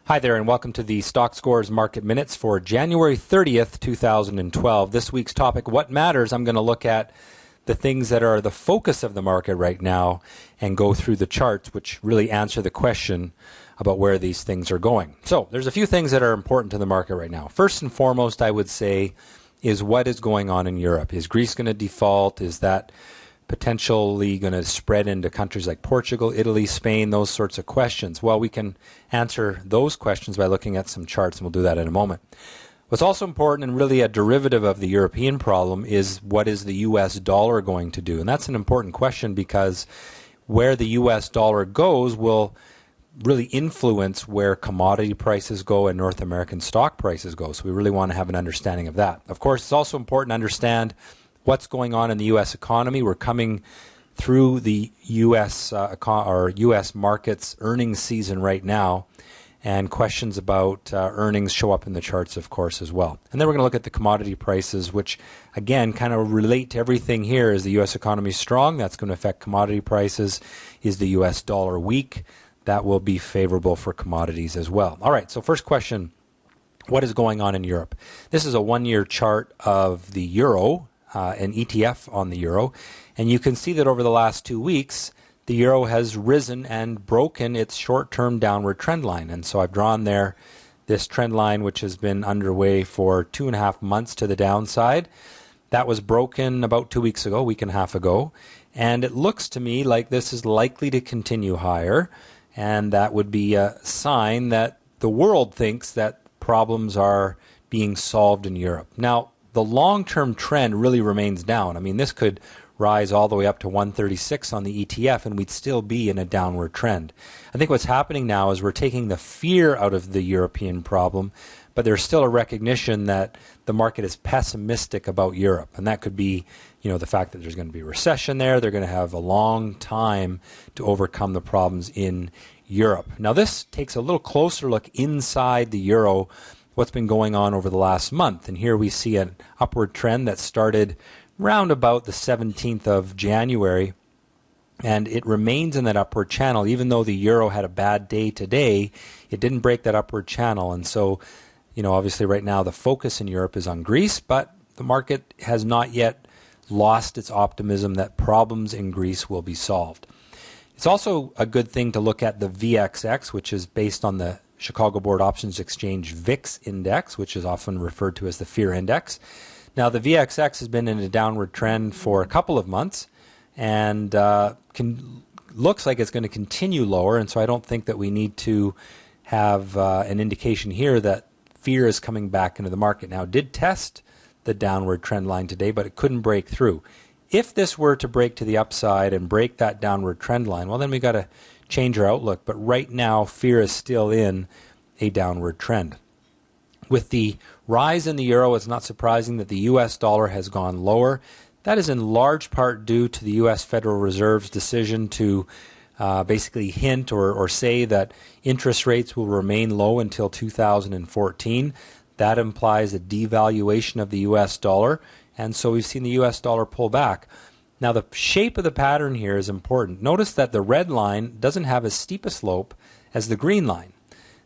Hi there, and welcome to the Stockscores Market Minutes for January 30th, 2012. This week's topic, What Matters? I'm going to look at the things that are the focus of the market right now and go through the charts, which really answer the question about where these things are going. So there's a few things that are important to the market right now. First and foremost, I would say, is what is going on in Europe. Is Greece going to default? Is that potentially going to spread into countries like Portugal, Italy, Spain, those sorts of questions? Well, we can answer those questions by looking at some charts, and we'll do that in a moment. What's also important, and really a derivative of the European problem, is what is the U.S. dollar going to do? And that's an important question because where the U.S. dollar goes will really influence where commodity prices go and North American stock prices go. So we really want to have an understanding of that. Of course, it's also important to understand what's going on in the U.S. economy. We're coming through the U.S. U.S. markets earnings season right now, and questions about earnings show up in the charts, of course, as well. And then we're going to look at the commodity prices, which, again, kind of relate to everything here. Is the U.S. economy strong? That's going to affect commodity prices. Is the U.S. dollar weak? That will be favorable for commodities as well. All right, so first question, what is going on in Europe? This is a one-year chart of the euro, an ETF on the euro, and you can see that over the last 2 weeks the euro has risen and broken its short-term downward trend line. And so I've drawn there this trend line, which has been underway for 2.5 months to the downside. That was broken about 2 weeks ago, a week and a half ago, and it looks to me like this is likely to continue higher, and that would be a sign that the world thinks that problems are being solved in Europe. Now, the long-term trend really remains down. I mean, this could rise all the way up to 136 on the ETF, and we'd still be in a downward trend. I think what's happening now is we're taking the fear out of the European problem, but there's still a recognition that the market is pessimistic about Europe, and that could be, the fact that there's going to be a recession there. They're going to have a long time to overcome the problems in Europe. Now, this takes a little closer look inside the euro, what's been going on over the last month. And here we see an upward trend that started round about the 17th of January, and it remains in that upward channel. Even though the euro had a bad day today, it didn't break that upward channel. And so, obviously right now the focus in Europe is on Greece, but the market has not yet lost its optimism that problems in Greece will be solved. It's also a good thing to look at the VXX, which is based on the Chicago Board Options Exchange VIX index, which is often referred to as the fear index. Now, the VXX has been in a downward trend for a couple of months, and looks like it's going to continue lower, and so I don't think that we need to have an indication here that fear is coming back into the market. Now, it did test the downward trend line today, but it couldn't break through. If this were to break to the upside and break that downward trend line, well, then we got to change our outlook. But right now, fear is still in a downward trend. With the rise in the euro, it's not surprising that the U.S. dollar has gone lower. That is in large part due to the U.S. Federal Reserve's decision to basically hint or say that interest rates will remain low until 2014. That implies a devaluation of the U.S. dollar, and so we've seen the U.S. dollar pull back. Now, the shape of the pattern here is important. Notice that the red line doesn't have as steep a slope as the green line.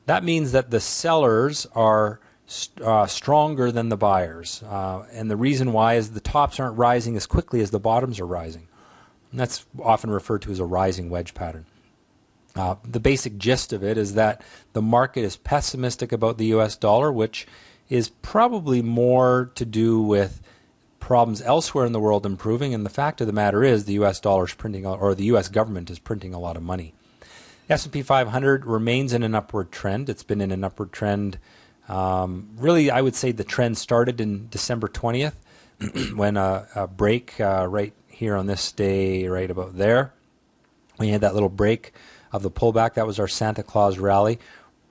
That means that the sellers are stronger than the buyers. And the reason why is the tops aren't rising as quickly as the bottoms are rising. And that's often referred to as a rising wedge pattern. The basic gist of it is that the market is pessimistic about the U.S. dollar, which is probably more to do with problems elsewhere in the world improving, and the fact of the matter is the U.S. dollar is printing, or the U.S. government is printing a lot of money. S&P 500 remains in an upward trend. It's been in an upward trend. Really, I would say the trend started in December 20th when a break right here on this day, right about there. We had that little break of the pullback. That was our Santa Claus rally.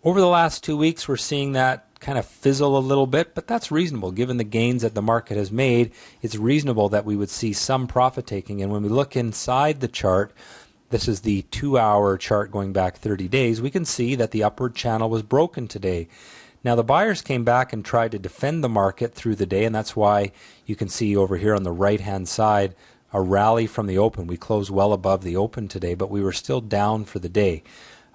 Over the last 2 weeks, we're seeing that kind of fizzle a little bit, but that's reasonable. Given the gains that the market has made, it's reasonable that we would see some profit taking. And when we look inside the chart, this is the 2-hour chart going back 30 days, we can see that the upward channel was broken today. Now, the buyers came back and tried to defend the market through the day, and that's why you can see over here on the right-hand side a rally from the open. We closed well above the open today, but we were still down for the day.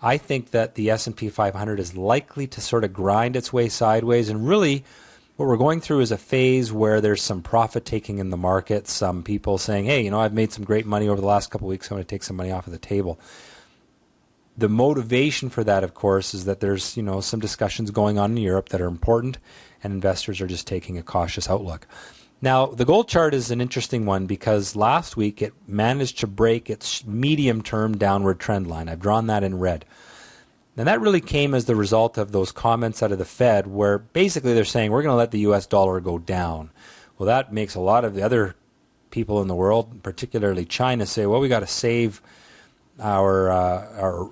I think that the S&P 500 is likely to sort of grind its way sideways, and really what we're going through is a phase where there's some profit taking in the market, some people saying, hey, I've made some great money over the last couple of weeks, so I'm going to take some money off of the table. The motivation for that, of course, is that there's, some discussions going on in Europe that are important, and investors are just taking a cautious outlook. Now, the gold chart is an interesting one because last week it managed to break its medium-term downward trend line. I've drawn that in red. And that really came as the result of those comments out of the Fed where basically they're saying we're going to let the U.S. dollar go down. Well, that makes a lot of the other people in the world, particularly China, say, well, we got to save our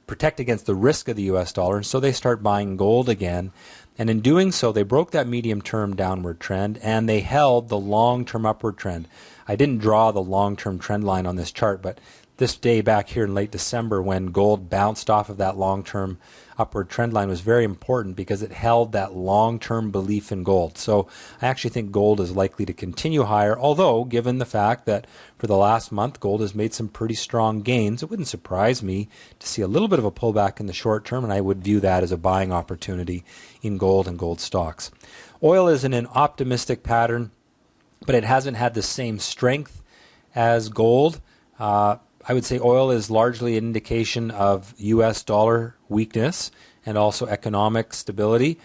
protect against the risk of the U.S. dollar. And so they start buying gold again. And in doing so, they broke that medium-term downward trend, and they held the long-term upward trend. I didn't draw the long-term trend line on this chart, but this day back here in late December when gold bounced off of that long-term upward trend line was very important because it held that long-term belief in gold. So I actually think gold is likely to continue higher, although given the fact that for the last month gold has made some pretty strong gains, it wouldn't surprise me to see a little bit of a pullback in the short term, and I would view that as a buying opportunity in gold and gold stocks. Oil is in an optimistic pattern, but it hasn't had the same strength as gold. I would say oil is largely an indication of U.S. dollar weakness and also economic stability.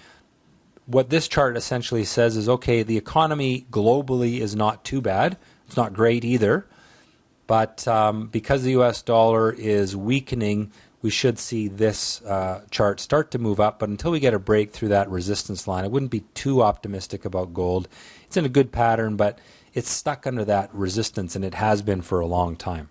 What this chart essentially says is, okay, the economy globally is not too bad. It's not great either. But because the U.S. dollar is weakening, we should see this chart start to move up. But until we get a break through that resistance line, I wouldn't be too optimistic about gold. It's in a good pattern, but it's stuck under that resistance, and it has been for a long time.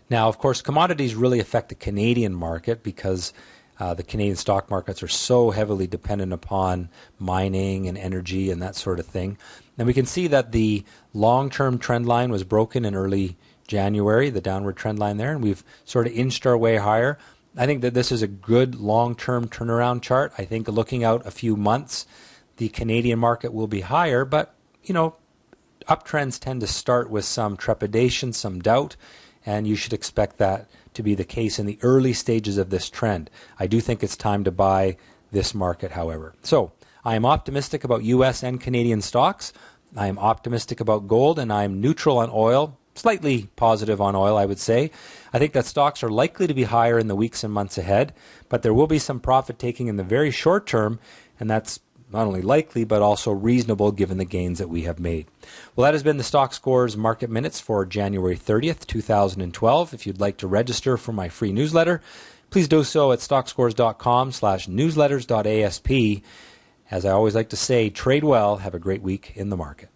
Now, of course, commodities really affect the Canadian market because the Canadian stock markets are so heavily dependent upon mining and energy and that sort of thing. And we can see that the long-term trend line was broken in early January, the downward trend line there, and we've sort of inched our way higher. I think that this is a good long-term turnaround chart. I think looking out a few months, the Canadian market will be higher, but, uptrends tend to start with some trepidation, some doubt, and you should expect that to be the case in the early stages of this trend. I do think it's time to buy this market, however. So I am optimistic about U.S. and Canadian stocks. I am optimistic about gold, and I am neutral on oil, slightly positive on oil, I would say. I think that stocks are likely to be higher in the weeks and months ahead, but there will be some profit taking in the very short term, and that's not only likely, but also reasonable given the gains that we have made. Well, that has been the Stockscores Market Minutes for January 30th, 2012. If you'd like to register for my free newsletter, please do so at stockscores.com/newsletters.asp. As I always like to say, trade well, have a great week in the market.